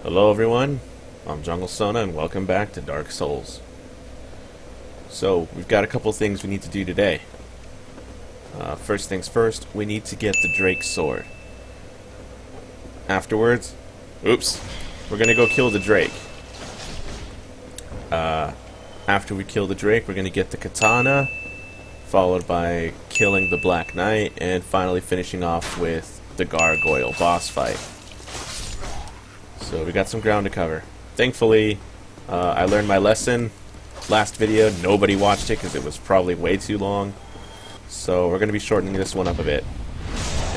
Hello everyone, I'm Jungle Sona and welcome back to Dark Souls. So, we've got a couple things we need to do today. First things first, we need to get the Drake's sword. Afterwards, we're gonna go kill the Drake. After we kill the Drake, we're gonna get the Katana, followed by killing the Black Knight, and finally finishing off with the Gargoyle boss fight. So we got some ground to cover. Thankfully, I learned my lesson. Last video, nobody watched it because it was probably way too long. So we're going to be shortening this one up a bit.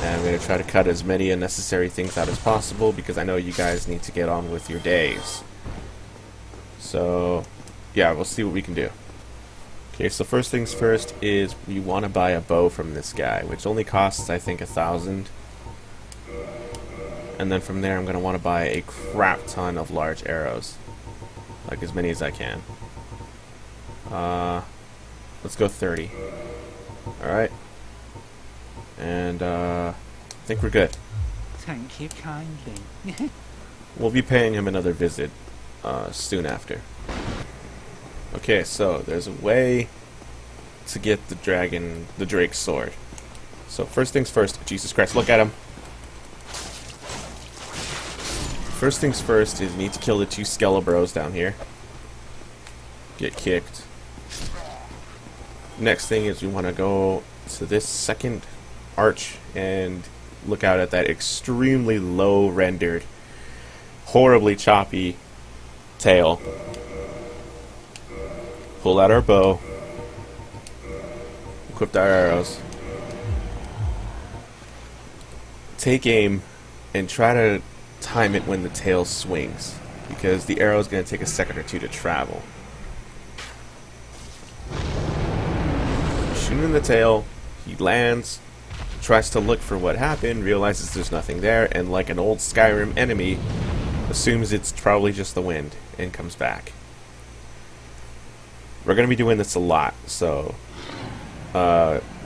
And I'm going to try to cut as many unnecessary things out as possible because I know you guys need to get on with your days. So, yeah, we'll see what we can do. Okay, so first things first is we want to buy a bow from this guy, which only costs, I think, 1,000. And then from there I'm going to want to buy a crap ton of large arrows. Like as many as I can. Let's go 30. Alright. And I think we're good. Thank you kindly. We'll be paying him another visit soon after. Okay, so there's a way to get the Drake's sword. So first things first, Jesus Christ, look at him. First things first is you need to kill the two Skelebros down here. Get kicked. Next thing is we want to go to this second arch and look out at that extremely low rendered, horribly choppy tail. Pull out our bow. Equip our arrows. Take aim and try to time it when the tail swings, because the arrow is going to take a second or two to travel. Shoot him in the tail, he lands, tries to look for what happened, realizes there's nothing there, and like an old Skyrim enemy, assumes it's probably just the wind, and comes back. We're going to be doing this a lot, so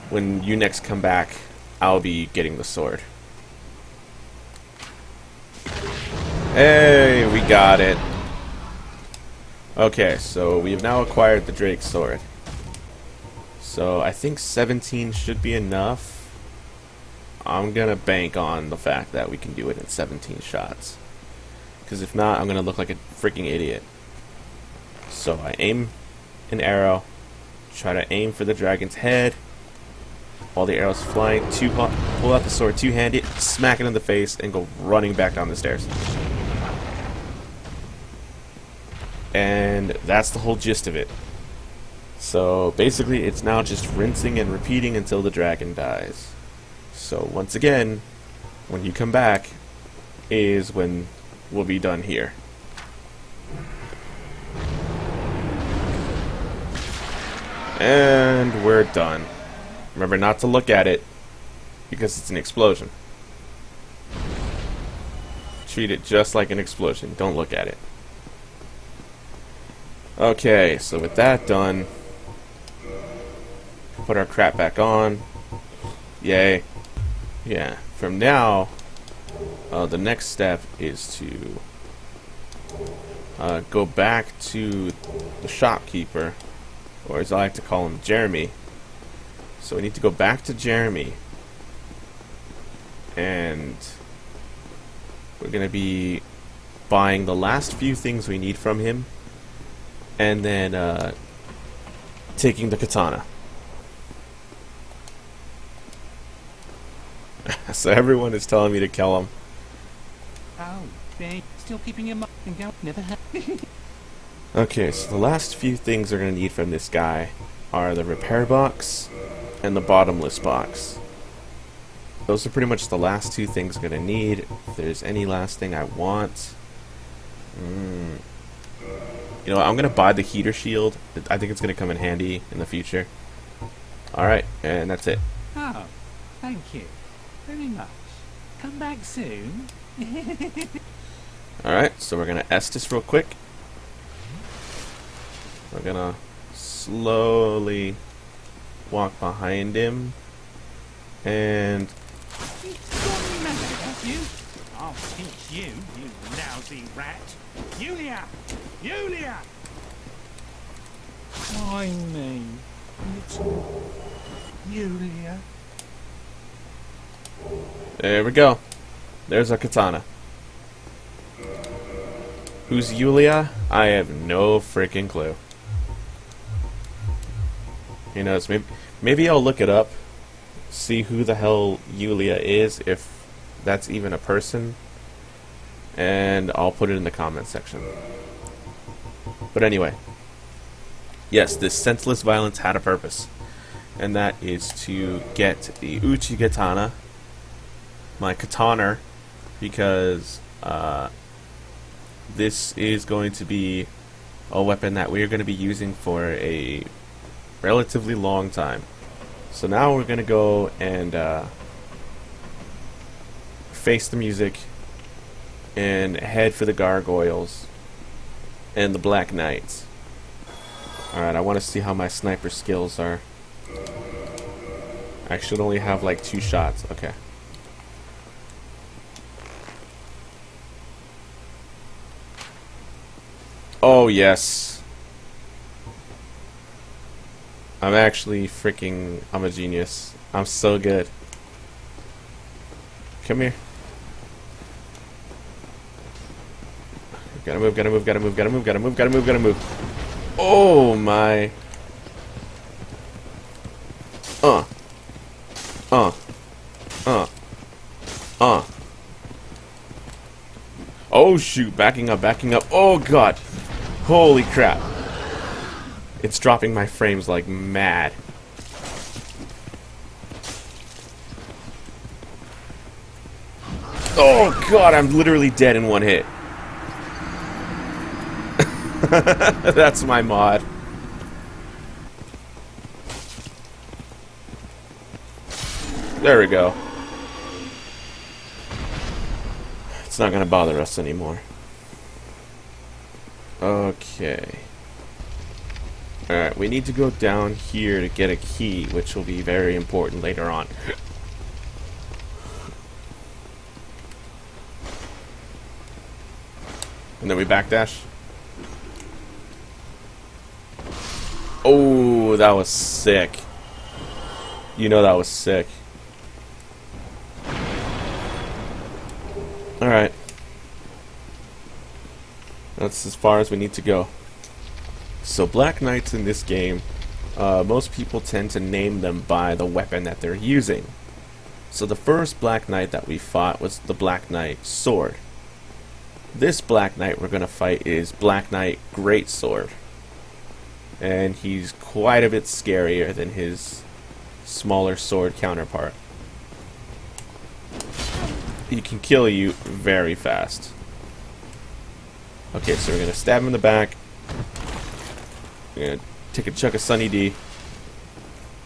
when you next come back, I'll be getting the sword. Hey, we got it. Okay, so we have now acquired the Drake's sword. So I think 17 should be enough. I'm gonna bank on the fact that we can do it in 17 shots. Because if not, I'm gonna look like a freaking idiot. So I aim an arrow, try to aim for the dragon's head. While the arrow's flying, pull out the sword, two-hand it, smack it in the face, and go running back down the stairs. And that's the whole gist of it. So basically it's now just rinsing and repeating until the dragon dies. So once again, when you come back is when we'll be done here. And we're done. Remember not to look at it because it's an explosion. Treat it just like an explosion. Don't look at it. Okay, so with that done, put our crap back on. Yay. Yeah, from now, the next step is to go back to the shopkeeper, or as I like to call him, Jeremy. So we need to go back to Jeremy, and we're going to be buying the last few things we need from him, and then taking the katana. So everyone is telling me to kill him. Oh, they still keeping him up and down. Never had. Okay, so the last few things we're going to need from this guy are the repair box and the bottomless box. Those are pretty much the last two things I'm going to need. If there's any last thing I want... You know what, I'm going to buy the heater shield. I think it's going to come in handy in the future. Alright, and that's it. Oh, thank you very much. Come back soon. Alright, so we're going to Estus real quick. We're going to slowly walk behind him. And... You still remember, don't you? Oh, It's you, you lousy rat. Yulia! Yulia! Why me? It's Yulia. There we go. There's our katana. Who's Yulia? I have no freaking clue. You know, maybe I'll look it up, see who the hell Yulia is, if that's even a person, and I'll put it in the comment section. But anyway, yes, this senseless violence had a purpose, and that is to get the Uchi Katana, my katana, because this is going to be a weapon that we are going to be using for a relatively long time. So now we're going to go and face the music and head for the Gargoyles and the Black Knights. Alright, I want to see how my sniper skills are. I should only have like 2 shots. Okay. Oh, yes. I'm actually freaking... I'm a genius. I'm so good. Come here. Gotta move, gotta move, gotta move, gotta move, gotta move, gotta move, gotta move. Oh, my... Uh. Oh, shoot. Backing up, backing up. Oh, God. Holy crap. It's dropping my frames like mad. Oh, God. I'm literally dead in 1 hit. That's my mod. There we go. It's not gonna bother us anymore. Okay. Alright, we need to go down here to get a key, which will be very important later on. And then we backdash. Oh, that was sick. You know that was sick. Alright. That's as far as we need to go. So Black Knights in this game, most people tend to name them by the weapon that they're using. So the first Black Knight that we fought was the Black Knight Sword. This Black Knight we're going to fight is Black Knight Greatsword. And he's quite a bit scarier than his smaller sword counterpart. He can kill you very fast. Okay, so we're going to stab him in the back. We're going to take a chunk of Sunny D.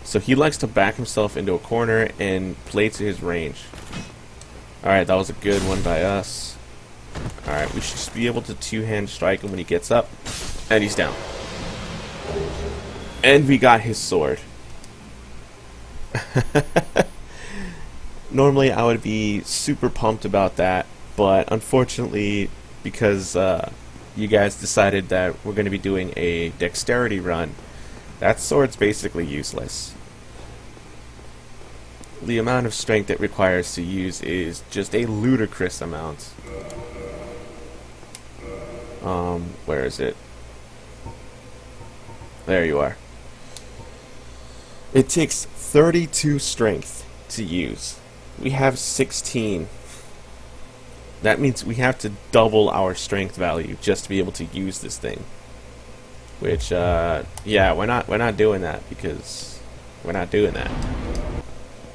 So he likes to back himself into a corner and play to his range. Alright, that was a good one by us. Alright, we should just be able to two-hand strike him when he gets up. And he's down. And we got his sword. Normally I would be super pumped about that, but unfortunately, because you guys decided that we're going to be doing a dexterity run, that sword's basically useless. The amount of strength it requires to use is just a ludicrous amount. Where is it? There you are. It takes 32 strength to use. We have 16. That means we have to double our strength value just to be able to use this thing. Which, yeah, we're not doing that because we're not doing that.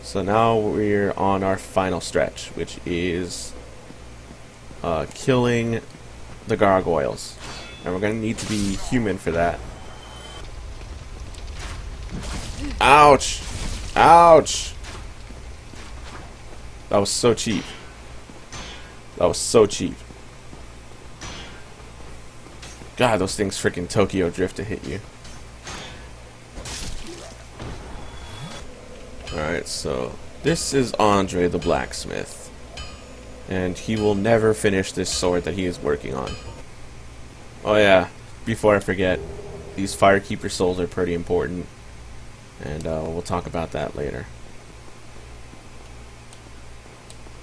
So now we're on our final stretch, which is killing the Gargoyles. And we're going to need to be human for that. Ouch! Ouch! That was so cheap. That was so cheap. God, those things freaking Tokyo Drift to hit you. Alright, so this is Andre the Blacksmith. and he will never finish this sword that he is working on. Oh yeah, before I forget, these Firekeeper souls are pretty important, and we'll talk about that later.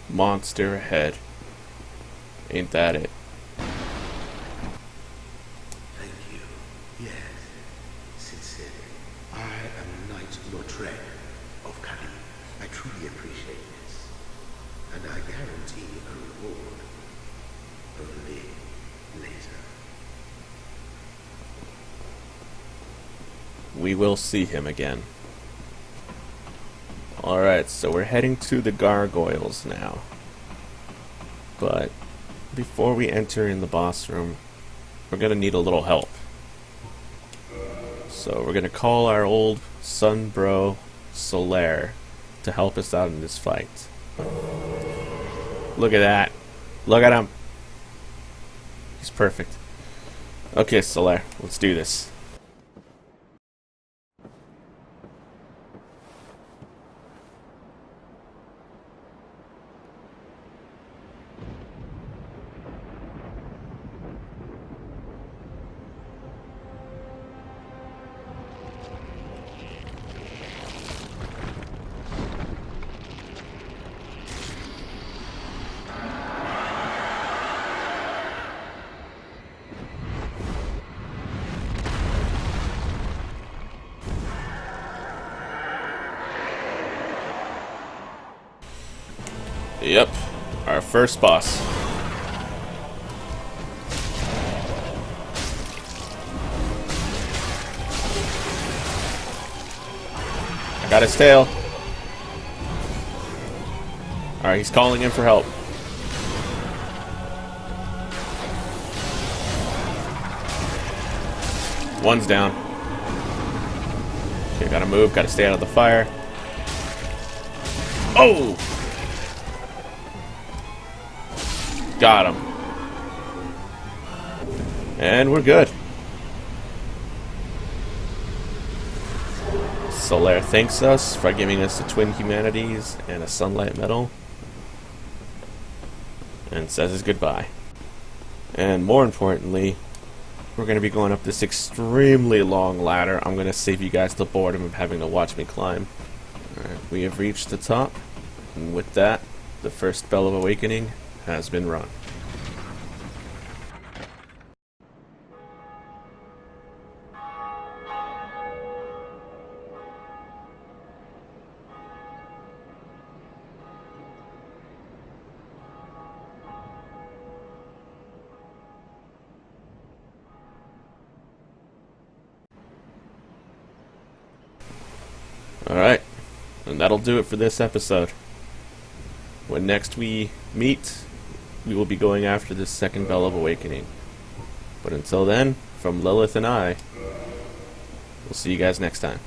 Monster ahead. Ain't that it? Thank you. Yes. Sincerely. I am Knight Lautrec of Katana. I truly appreciate this. And I guarantee a reward. Only later. We will see him again. Alright, so we're heading to the Gargoyles now. But before we enter in the boss room, we're going to need a little help. So we're going to call our old son bro, Solaire, to help us out in this fight. Look at that. Look at him. He's perfect. Okay, Solaire, let's do this. Yep, our first boss. I got his tail. Alright, he's calling in for help. One's down. Okay, gotta move, gotta stay out of the fire. Oh! Got him. And we're good. Solaire thanks us for giving us the Twin Humanities and a Sunlight Medal. And says his goodbye. And more importantly, we're going to be going up this extremely long ladder. I'm going to save you guys the boredom of having to watch me climb. Alright, we have reached the top. And with that, the first Bell of Awakening has been run. Alright, and that'll do it for this episode. When next we meet, we will be going after this second Bell of Awakening. But until then, from Lilith and I, we'll see you guys next time.